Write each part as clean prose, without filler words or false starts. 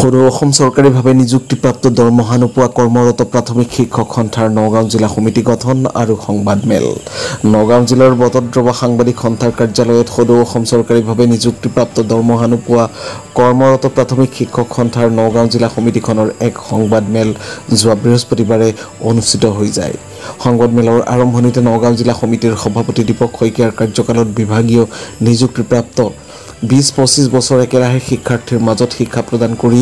সৰু অসম চৰকাৰীভাৱে নিযুক্তিপ্ৰাপ্ত দৰমহা নোপোৱা কৰ্মৰত প্ৰাথমিক শিক্ষক সন্থাৰ নগাঁও জিলা সমিতি গঠন আৰু সংবাদমেল। নগাঁও জিলাৰ বটদ্ৰৱা সাংবাদিক সন্থাৰ কাৰ্যালয়ত সৰু অসম চৰকাৰীভাৱে নিযুক্তিপ্ৰাপ্ত দৰমহা নোপোৱা কৰ্মৰত প্ৰাথমিক শিক্ষক সন্থাৰ নগাঁও জিলা সমিতিখনৰ এক সংবাদমেল যোৱা বৃহস্পতিবাৰে অনুষ্ঠিত হৈ যায়। সংবাদমেলৰ আৰম্ভণিতে নগাঁও জিলা সমিতিৰ সভাপতি দীপক শইকীয়াৰ কাৰ্যকালত বিভাগীয় নিযুক্তিপ্ৰাপ্ত ২০-২৫ বছৰ একেৰাহে শিক্ষাৰ্থীৰ মাজত শিক্ষা প্ৰদান কৰি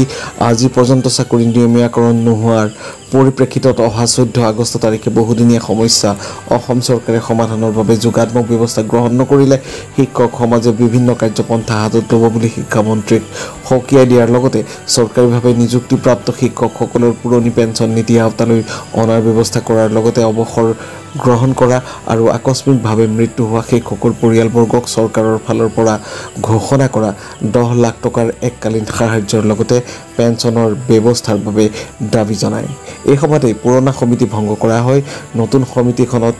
আজি পৰ্যন্ত চাকৰি নিয়মীয়াকৰণ নোহোৱাৰ পৰিপ্ৰেক্ষিতত অহা ১৪ আগষ্ট তাৰিখে বহুদিনীয়া সমস্যা অসম চৰকাৰে সমাধানৰ বাবে যোগাত্মক ব্যৱস্থা গ্ৰহণ নকৰিলে শিক্ষক সমাজে বিভিন্ন কাৰ্যপন্থা হাতত ল'ব বুলি শিক্ষামন্ত্ৰীক সকীয়াই দিয়াৰ লগতে চৰকাৰীভাৱে নিযুক্তিপ্ৰাপ্ত শিক্ষকসকলৰ পুৰণি পেঞ্চন নীতি আওতালৈ অনাৰ ব্যৱস্থা কৰাৰ লগতে অৱসৰ গ্ৰহণ কৰা আৰু আকস্মিকভাৱে মৃত্যু হোৱা শিক্ষকৰ পৰিয়ালবৰ্গক চৰকাৰৰ ফালৰ পৰা ঘোষণা কৰা ১০ লাখ টকাৰ এককালীন সাহায্যৰ লগতে পেঞ্চনৰ ব্যৱস্থাৰ বাবে দাবী জনায়। এই সভাতে পুৰণা সমিতি ভংগ কৰা হয়। নতুন সমিতিখনত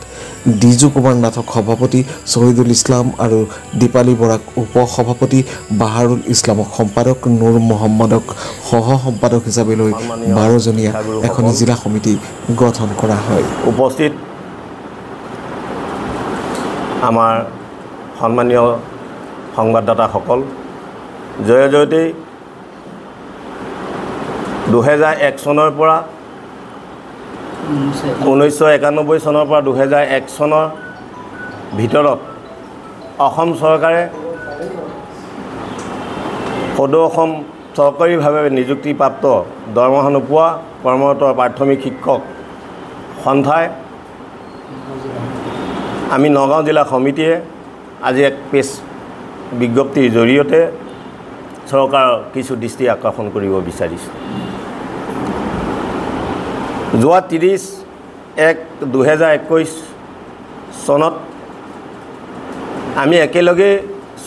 ডিজু কুমাৰ নাথক সভাপতি, শহীদুল ইছলাম আৰু দীপালী বৰাক উপ-সভাপতি, বাহাৰুল ইছলামক সম্পাদক, নুৰ মহম্মদক সহ-সম্পাদক হিচাপে লৈ ১২জনীয়া এখন জিলা সমিতি গঠন কৰা হয়। উপস্থিত আমাৰ সন্মানীয় সংবাদদাতাসকল, জয়তে ২০০১ চনৰ পৰা ১৯৯১ চনৰ পৰা ২০০১ চনৰ ভিতৰত অসম চৰকাৰে সদৌ অসম চৰকাৰীভাৱে নিযুক্তিপ্ৰাপ্ত দৰমহা নোপোৱা কৰ্মৰত প্ৰাথমিক শিক্ষক সন্থাই আমি নগাঁও জিলা সমিতিয়ে আজি এক প্ৰেছ বিজ্ঞপ্তিৰ জৰিয়তে চৰকাৰৰ কিছু দৃষ্টি আকৰ্ষণ কৰিব বিচাৰিছোঁ। যোৱা ৩০/১/২০২১ চনত আমি একেলগে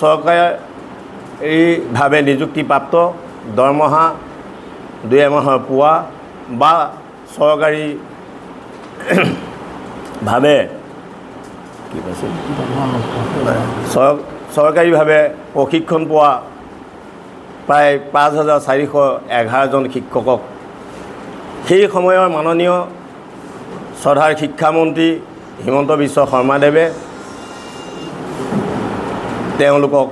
চৰকাৰীভাৱে নিযুক্তিপ্ৰাপ্ত দৰমহা ২ মাহৰ পোৱা বা চৰকাৰীভাৱে চৰকাৰীভাৱে প্ৰশিক্ষণ পোৱা প্ৰায় ৫,৪১১জন শিক্ষকক সেই সময়ৰ মাননীয় শ্ৰদ্ধাৰ শিক্ষামন্ত্ৰী হিমন্ত বিশ্ব শৰ্মাদেৱে তেওঁলোকক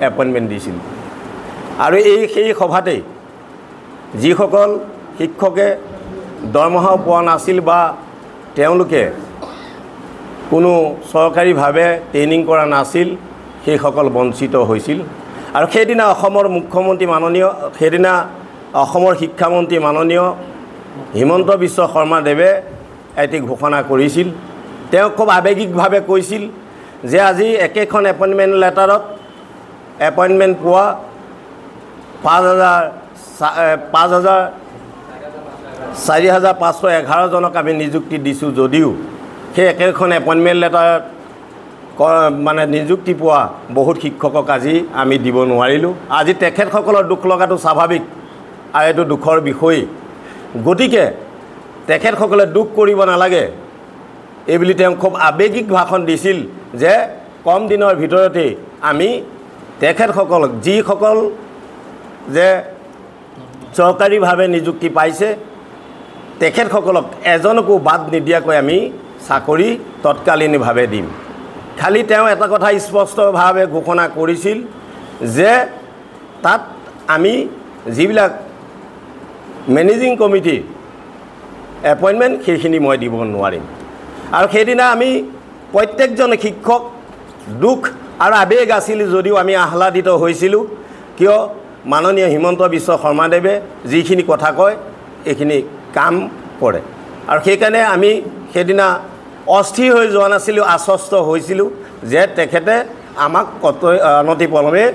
এপইণ্টমেণ্ট দিছিল। আৰু সেই সভাতেই যিসকল শিক্ষকে দৰমহা পোৱা নাছিল বা তেওঁলোকে কোনো চৰকাৰীভাৱে ট্ৰেইনিং কৰা নাছিল, সেইসকল বঞ্চিত হৈছিল। আৰু সেইদিনা অসমৰ মুখ্যমন্ত্ৰী অসমৰ শিক্ষামন্ত্ৰী মাননীয় হিমন্ত বিশ্ব শৰ্মাদেৱে এটি ঘোষণা কৰিছিল। তেওঁ খুব আৱেগিকভাৱে কৈছিল যে আজি একেখন এপইণ্টমেণ্ট লেটাৰত এপইণ্টমেণ্ট পোৱা ৪,৫১১জনক আমি নিযুক্তি দিছোঁ যদিও সেই একেখন এপইণ্টমেণ্ট লেটাৰত মানে নিযুক্তি পোৱা বহুত শিক্ষকক আজি আমি দিব নোৱাৰিলোঁ। আজি তেখেতসকলৰ দুখ লগাটো স্বাভাৱিক আৰু এইটো দুখৰ বিষয়। গতিকে তেখেতসকলে দুখ কৰিব নালাগে এইবুলি তেওঁ খুব আৱেগিক ভাষণ দিছিল যে কম দিনৰ ভিতৰতে আমি তেখেতসকলক যিসকল যে চৰকাৰীভাৱে নিযুক্তি পাইছে তেখেতসকলক এজনকো বাদ নিদিয়াকৈ আমি চাকৰি তৎকালীনভাৱে দিম। খালি তেওঁ এটা কথা স্পষ্টভাৱে ঘোষণা কৰিছিল যে তাত আমি যিবিলাক মেনেজিং কমিটিৰ এপইণ্টমেণ্ট সেইখিনি মই দিব নোৱাৰিম। আৰু সেইদিনা আমি প্ৰত্যেকজন শিক্ষক দুখ আৰু আৱেগ আছিল যদিও আমি আহ্লাদিত হৈছিলোঁ, কিয় মাননীয় হিমন্ত বিশ্ব শৰ্মাদেৱে যিখিনি কথা কয় এইখিনি কাম কৰে। আৰু সেইকাৰণে আমি সেইদিনা অস্থিৰ হৈ যোৱা নাছিলোঁ, আশ্বস্ত হৈছিলোঁ যে তেখেতে আমাক অনতিপলমে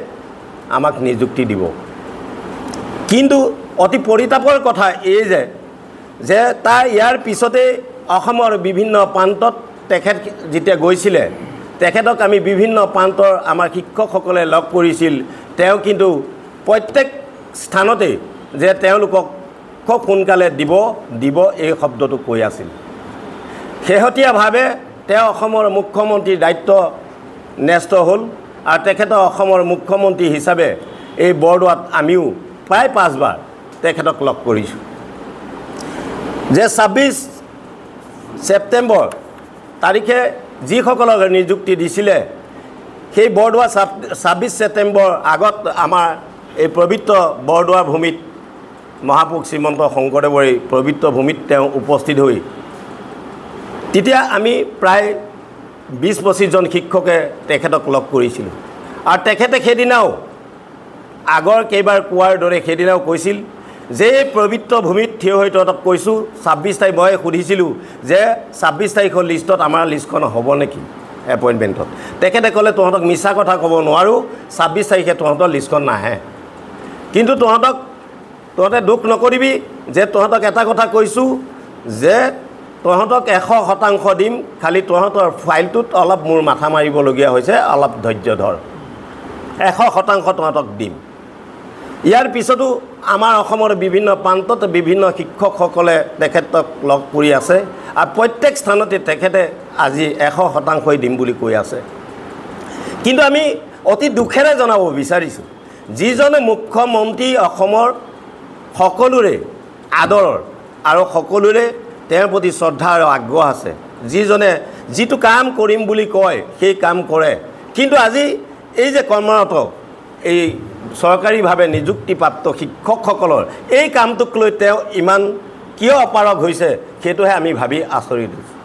আমাক নিযুক্তি দিব। কিন্তু অতি পৰিতাপৰ কথা এই যে তাৰ ইয়াৰ পিছতে অসমৰ বিভিন্ন প্ৰান্তত তেখেত যেতিয়া গৈছিলে তেখেতক আমি বিভিন্ন প্ৰান্তৰ আমাৰ শিক্ষকসকলে লগ কৰিছিল। তেওঁ কিন্তু প্ৰত্যেক স্থানতে যে তেওঁলোকক খুব সোনকালে দিব এই শব্দটো কৈ আছিল। শেহতীয়াভাৱে তেওঁ অসমৰ মুখ্যমন্ত্ৰীৰ দায়িত্ব ন্যস্ত হ'ল আৰু তেখেতৰ অসমৰ মুখ্যমন্ত্ৰী হিচাপে এই বৰদোৱাত আমিও প্ৰায় 5বাৰ তেখেতক লগ কৰিছোঁ যে ২৬ ছেপ্টেম্বৰ তাৰিখে যিসকলক নিযুক্তি দিছিলে সেই বৰদোৱা ২৬ ছেপ্টেম্বৰ আগত আমাৰ এই পবিত্ৰ বৰদোৱা ভূমিত মহাপুৰুষ শ্ৰীমন্ত শংকৰদেৱৰ এই পবিত্ৰ ভূমিত তেওঁ উপস্থিত হৈ তেতিয়া আমি প্ৰায় ২০-২৫ জন শিক্ষকে তেখেতক লগ কৰিছিলোঁ আৰু তেখেতে সেইদিনাও আগৰ কেইবাৰ কোৱাৰ দৰে সেইদিনাও কৈছিল যে এই পবিত্ৰ ভূমিত থিয় হৈ তহঁতক কৈছোঁ ২৬ তাৰিখ মই সুধিছিলোঁ যে ২৬ তাৰিখৰ লিষ্টত আমাৰ লিষ্টখন হ'ব নেকি এপইণ্টমেণ্টত তেখেতে ক'লে তহঁতক মিছা কথা ক'ব নোৱাৰোঁ ২৬ তাৰিখে তহঁতৰ লিষ্টখন নাহে কিন্তু তহঁতে দুখ নকৰিবি যে তহঁতক এটা কথা কৈছোঁ যে তহঁতক ১০০% দিম খালি তহঁতৰ ফাইলটোত অলপ মোৰ মাথা মাৰিবলগীয়া হৈছে অলপ ধৈৰ্য ধৰ ১০০% তহঁতক দিম ইয়াৰ পিছতো আমাৰ অসমৰ বিভিন্ন প্ৰান্তত বিভিন্ন শিক্ষকসকলে তেখেতক লগ কৰি আছে আৰু প্ৰত্যেক স্থানতে তেখেতে আজি ১০০% দিম বুলি কৈ আছে কিন্তু আমি অতি দুখেৰে জনাব বিচাৰিছোঁ যিজনে মুখ্যমন্ত্ৰী অসমৰ সকলোৰে আদৰৰ আৰু সকলোৰে তেওঁৰ প্ৰতি শ্ৰদ্ধা আৰু আগ্ৰহ আছে যিজনে যিটো কাম কৰিম বুলি কয় সেই কাম কৰে কিন্তু আজি এই যে কৰ্মৰত এই চৰকাৰীভাৱে নিযুক্তিপ্ৰাপ্ত শিক্ষকসকলৰ এই কামটোক লৈ তেওঁ ইমান কিয় অপাৰগ হৈছে সেইটোহে আমি ভাবি আচৰিত হৈছোঁ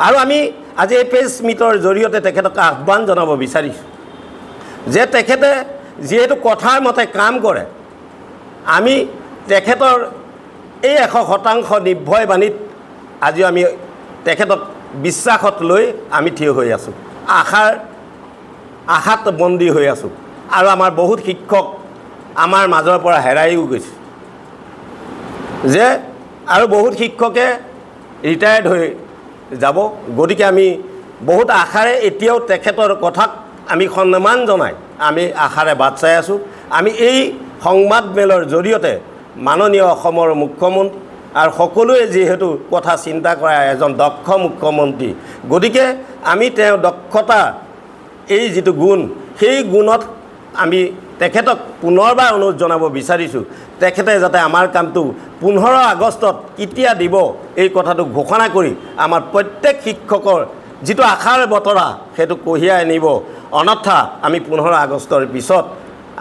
আৰু আমি আজি এই প্ৰেছ মিটৰ জৰিয়তে তেখেতক আহ্বান জনাব বিচাৰিছোঁ যে তেখেতে যিহেতু কথাৰ মতে কাম কৰে আমি তেখেতৰ এই ১০০% নিৰ্ভয় বাণীত আজি আমি তেখেতক বিশ্বাসত লৈ আমি থিয় হৈ আছোঁ আশাত বন্দী হৈ আছোঁ আৰু আমাৰ বহুত শিক্ষক আমাৰ মাজৰ পৰা হেৰাইও গৈছে যে আৰু বহুত শিক্ষকে ৰিটায়াৰ্ড হৈ যাব গতিকে আমি বহুত আশাৰে এতিয়াও তেখেতৰ কথাক আমি সন্মান জনাই আমি আশাৰে বাট চাই আছোঁ আমি এই সংবাদ মেলৰ জৰিয়তে মাননীয় অসমৰ মুখ্যমন্ত্ৰী আৰু সকলোৱে যিহেতু কথা চিন্তা কৰা এজন দক্ষ মুখ্যমন্ত্ৰী গতিকে আমি তেওঁৰ দক্ষতা এই যিটো গুণ সেই গুণত আমি তেখেতক পুনৰবাৰ অনুৰোধ জনাব বিচাৰিছোঁ তেখেতে যাতে আমাৰ কামটো ১৫ আগষ্টত কেতিয়া দিব এই কথাটো ঘোষণা কৰি আমাৰ প্ৰত্যেক শিক্ষকৰ যিটো আশাৰ বতৰা সেইটো কঢ়িয়াই আনিব অন্যথা আমি ১৫ আগষ্টৰ পিছত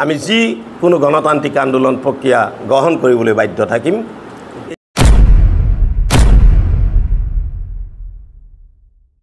আমি যিকোনো গণতান্ত্ৰিক আন্দোলন প্ৰক্ৰিয়া গ্ৰহণ কৰিবলৈ বাধ্য থাকিম